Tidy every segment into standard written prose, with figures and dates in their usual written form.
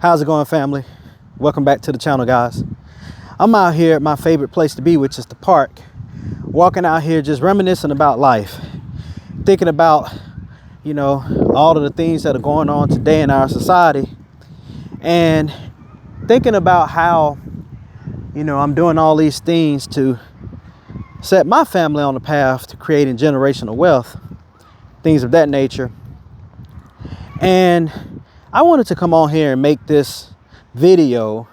How's it going, family? Welcome back to the channel, guys. I'm out here at my favorite place to be, which is the park. Walking out here just reminiscing about life. Thinking about, all of the things that are going on today in our society. And thinking about how, I'm doing all these things to set my family on the path to creating generational wealth. Things of that nature. And I wanted to come on here and make this video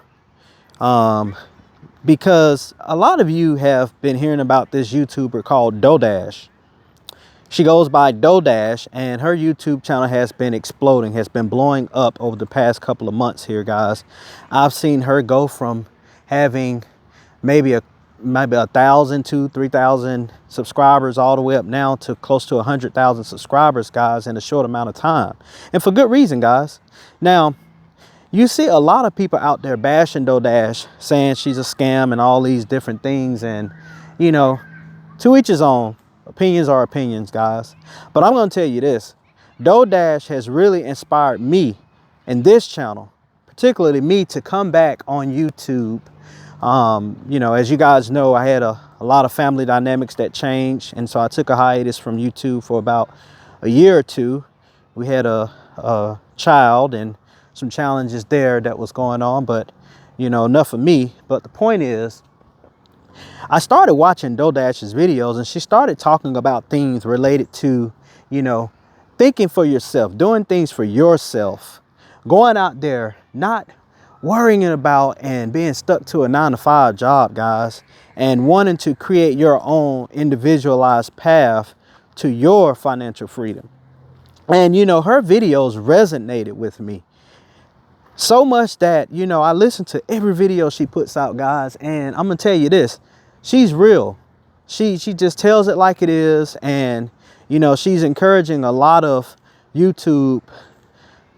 because a lot of you have been hearing about this YouTuber called doughdash. She goes by doughdash, and her YouTube channel has been exploding, has been blowing up over the past couple of months here, guys. I've seen her go from having maybe 1,000 to 3,000 subscribers all the way up now to close to 100,000 subscribers, guys, in a short amount of time, and for good reason, guys. Now, you see a lot of people out there bashing doughdash, saying she's a scam and all these different things, and to each his own. Opinions are opinions, guys. But I'm going to tell you this: doughdash has really inspired me and this channel, particularly me, to come back on YouTube. As you guys know, I had a lot of family dynamics that changed, and so I took a hiatus from YouTube for about a year or two. We had a child and some challenges there that was going on, but enough of me. But the point is, I started watching doughdash's videos, and she started talking about things related to thinking for yourself, doing things for yourself, going out there, not worrying about and being stuck to a 9-to-5 job, guys, and wanting to create your own individualized path to your financial freedom. And her videos resonated with me so much that I listen to every video she puts out, guys, and I'm gonna tell you this: she's real. She just tells it like it is, and she's encouraging a lot of YouTube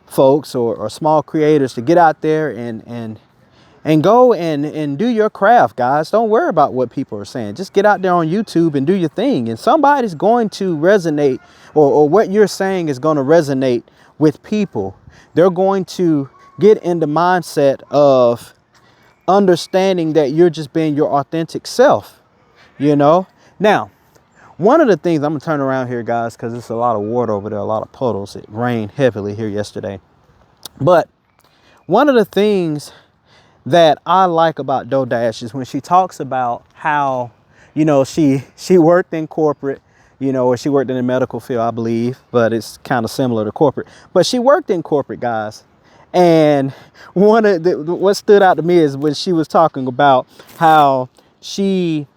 folks or small creators to get out there and go and do your craft, guys. Don't worry about what people are saying. Just get out there on YouTube and do your thing, and somebody's going to resonate, or what you're saying is going to resonate with people. They're going to get in the mindset of understanding that you're just being your authentic self. Now, one of the things, I'm gonna turn around here, guys, because there's a lot of water over there, a lot of puddles. It rained heavily here yesterday. But one of the things that I like about doughdash is when she talks about how she worked in corporate, or she worked in the medical field, I believe, but it's kind of similar to corporate. But she worked in corporate, guys. And what stood out to me is when she was talking about how she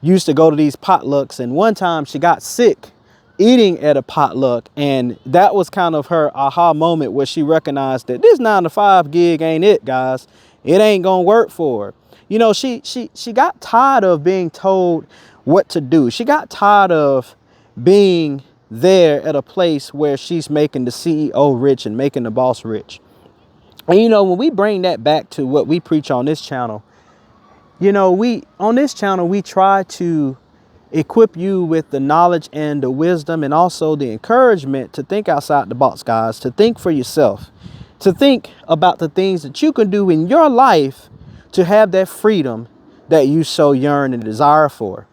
used to go to these potlucks, and one time she got sick eating at a potluck, and that was kind of her aha moment, where she recognized that this 9-to-5 gig ain't it, guys. It ain't gonna work for her. She got tired of being told what to do. She got tired of being there at a place where she's making the CEO rich and making the boss rich. And when we bring that back to what we preach on this channel, we try to equip you with the knowledge and the wisdom, and also the encouragement to think outside the box, guys, to think for yourself, to think about the things that you can do in your life to have that freedom that you so yearn and desire for,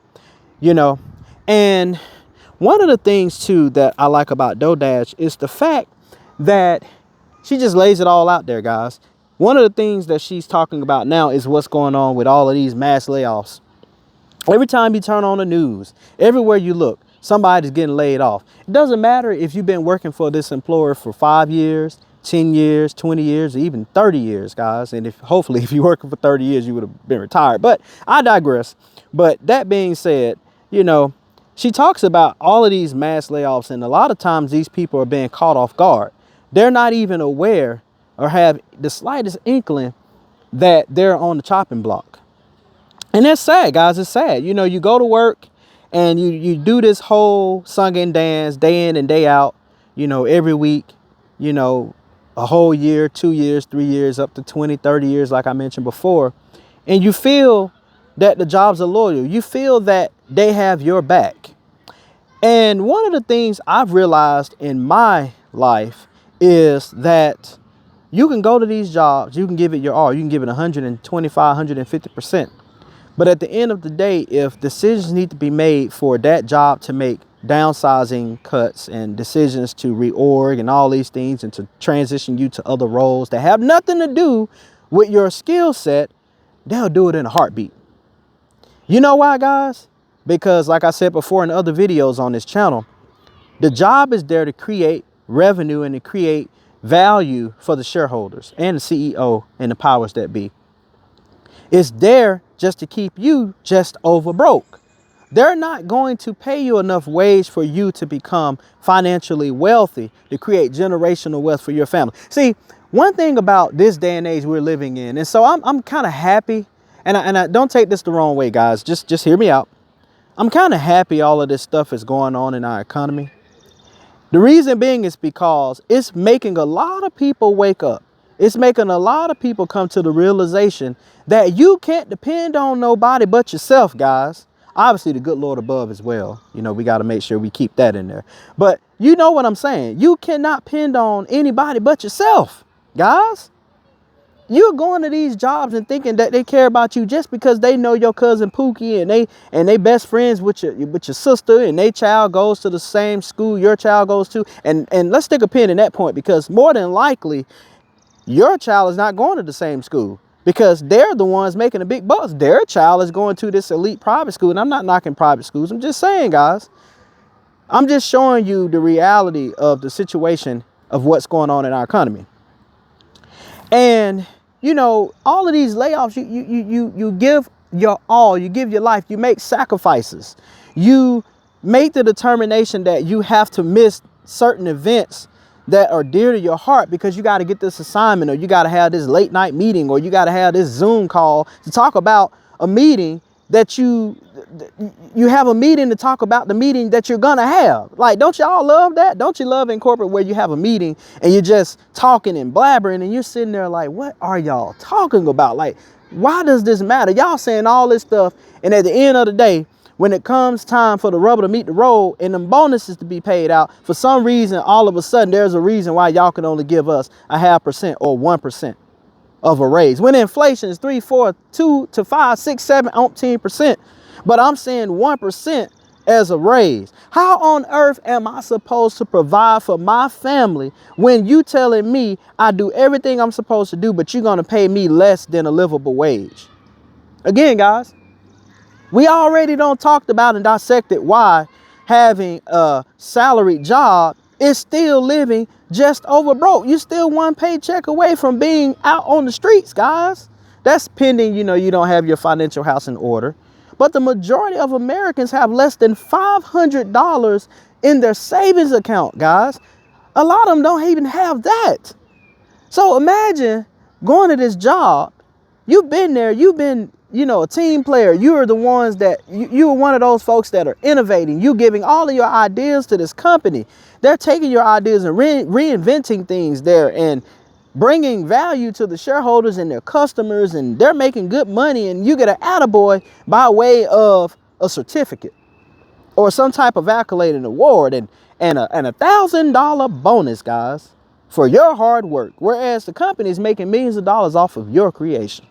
And one of the things too that I like about doughdash is the fact that she just lays it all out there, guys. One of the things that she's talking about now is what's going on with all of these mass layoffs. Every time you turn on the news, everywhere you look, somebody's getting laid off. It doesn't matter if you've been working for this employer for 5 years, 10 years, 20 years, or even 30 years, guys. And hopefully if you're working for 30 years, you would have been retired. But I digress. But that being said, she talks about all of these mass layoffs, and a lot of times these people are being caught off guard. They're not even aware or have the slightest inkling that they're on the chopping block. And that's sad, guys. It's sad. You go to work and you do this whole song and dance day in and day out, every week, a whole year, 2 years, 3 years, up to 20, 30 years, like I mentioned before. And you feel that the jobs are loyal. You feel that they have your back. And one of the things I've realized in my life is that You can go to these jobs, you can give it your all, you can give it 125, 150%. But at the end of the day, if decisions need to be made for that job to make downsizing cuts and decisions to reorg and all these things and to transition you to other roles that have nothing to do with your skill set, they'll do it in a heartbeat. You know why, guys? Because like I said before in other videos on this channel, the job is there to create revenue and to create value for the shareholders and the CEO and the powers that be. It's there just to keep you just over broke. They're not going to pay you enough wage for you to become financially wealthy, to create generational wealth for your family. See, one thing about this day and age we're living in, and so I'm kind of happy, and I don't take this the wrong way, guys. Just hear me out. I'm kind of happy all of this stuff is going on in our economy. The reason being is because it's making a lot of people wake up. It's making a lot of people come to the realization that you can't depend on nobody but yourself, guys. Obviously, the good Lord above as well. You know, we got to make sure we keep that in there. But you know what I'm saying? You cannot depend on anybody but yourself, guys. You're going to these jobs and thinking that they care about you just because they know your cousin Pookie and they best friends with your sister and their child goes to the same school your child goes to. And let's stick a pin in that point, because more than likely your child is not going to the same school, because they're the ones making the big bucks. Their child is going to this elite private school. And I'm not knocking private schools. I'm just saying, guys, I'm just showing you the reality of the situation of what's going on in our economy. And you know, all of these layoffs, you give your all, you give your life, you make sacrifices. You make the determination that you have to miss certain events that are dear to your heart because you got to get this assignment, or you got to have this late night meeting, or you got to have this Zoom call to talk about a meeting that you have a meeting to talk about the meeting that you're gonna have. Like, don't y'all love that? Don't you love in corporate where you have a meeting and you're just talking and blabbering and you're sitting there like, what are y'all talking about? Like, why does this matter? Y'all saying all this stuff, and at the end of the day, when it comes time for the rubber to meet the road and them bonuses to be paid out, for some reason, all of a sudden, there's a reason why y'all can only give us 0.5% or 1% of a raise, when inflation is 3, 4, 2 to 5, 6, 7, 18%. But I'm saying 1% as a raise. How on earth am I supposed to provide for my family when you telling me I do everything I'm supposed to do, but you're going to pay me less than a livable wage? Again, guys, we already don't talked about and dissected why having a salaried job is still living just over broke. You're still one paycheck away from being out on the streets, guys. That's pending, you know, you don't have your financial house in order. But the majority of Americans have less than $500 in their savings account, guys. A lot of them don't even have that. So imagine going to this job. You've been there. You've been, you know, a team player. You are the ones that, you are one of those folks that are innovating. You giving all of your ideas to this company. They're taking your ideas and reinventing things there and bringing value to the shareholders and their customers, and they're making good money, and you get an attaboy by way of a certificate or some type of accolade and award and a $1,000 bonus, guys, for your hard work, whereas the company is making millions of dollars off of your creation.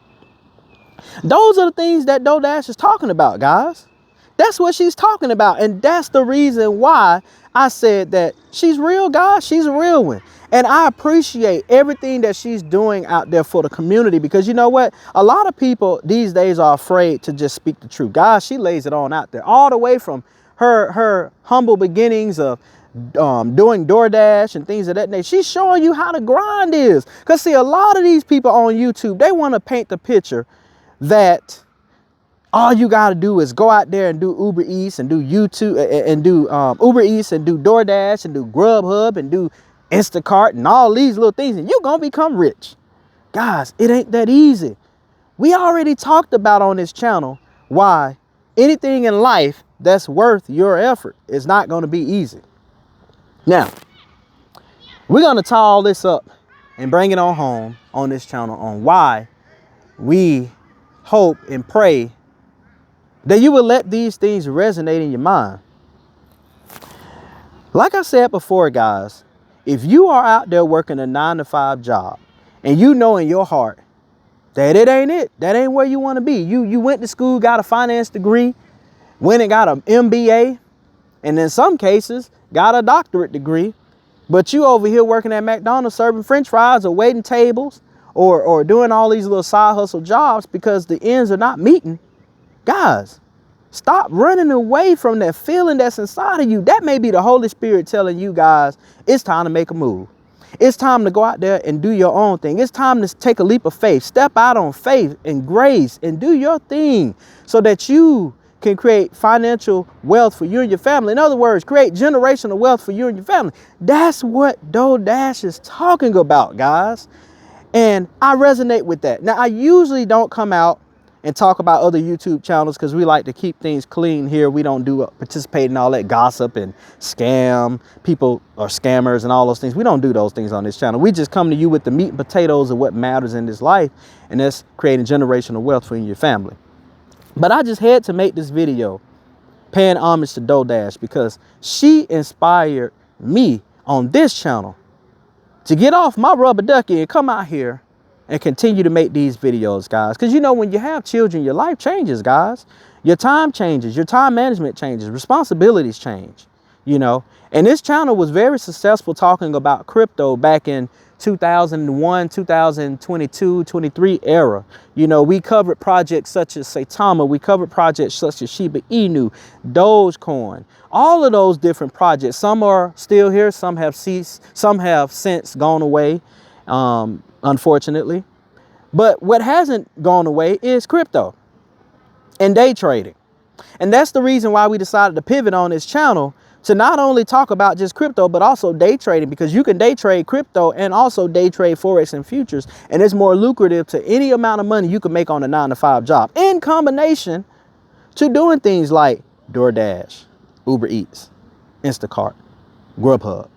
Those are the things that doughdash is talking about, guys. That's what she's talking about, and that's the reason why I said that she's real, guys. She's a real one. And I appreciate everything that she's doing out there for the community, because you know what? A lot of people these days are afraid to just speak the truth. Guys, she lays it on out there, all the way from her humble beginnings of doing DoorDash and things of that nature. She's showing you how the grind is. Because see, a lot of these people on YouTube, they want to paint the picture that all you got to do is go out there and do Uber Eats and do YouTube and do Uber Eats and do DoorDash and do Grubhub and do Instacart and all these little things, and you're going to become rich. Guys, it ain't that easy. We already talked about on this channel why anything in life that's worth your effort is not going to be easy. Now, we're going to tie all this up and bring it on home on this channel on why we hope and pray that you will let these things resonate in your mind. Like I said before, guys, if you are out there working a 9-to-5 job and you know in your heart that it ain't it. That ain't where you want to be. You went to school, got a finance degree, went and got an MBA, and in some cases got a doctorate degree, but you over here working at McDonald's serving French fries or waiting tables or doing all these little side hustle jobs because the ends are not meeting. Guys, stop running away from that feeling that's inside of you. That may be the Holy Spirit telling you guys it's time to make a move. It's time to go out there and do your own thing. It's time to take a leap of faith. Step out on faith and grace and do your thing so that you can create financial wealth for you and your family. In other words, create generational wealth for you and your family. That's what doughdash is talking about, guys. And I resonate with that. Now, I usually don't come out and talk about other YouTube channels because we like to keep things clean here. We don't do participate in all that gossip and scam people or scammers and all those things. We don't do those things on this channel. We just come to you with the meat and potatoes of what matters in this life, and that's creating generational wealth for you and your family. But I just had to make this video paying homage to doughdash because she inspired me on this channel to get off my rubber ducky and come out here and continue to make these videos, guys. Because you know, when you have children, your life changes, guys. Your time changes, your time management changes, responsibilities change, you know. And this channel was very successful talking about crypto back in 2001, 2022, 23 era. You know, we covered projects such as Saitama, we covered projects such as Shiba Inu, Dogecoin, all of those different projects. Some are still here, some have ceased, some have since gone away, unfortunately. But what hasn't gone away is crypto and day trading. And that's the reason why we decided to pivot on this channel to not only talk about just crypto, but also day trading, because you can day trade crypto and also day trade Forex and futures. And it's more lucrative to any amount of money you can make on a 9-to-5 job in combination to doing things like DoorDash, Uber Eats, Instacart, Grubhub.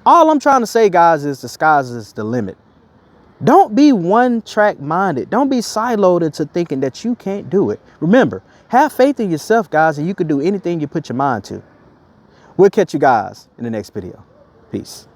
All I'm trying to say, guys, is the sky's is the limit. Don't be one-track minded. Don't be siloed into thinking that you can't do it. Remember, have faith in yourself, guys, and you can do anything you put your mind to. We'll catch you guys in the next video. Peace.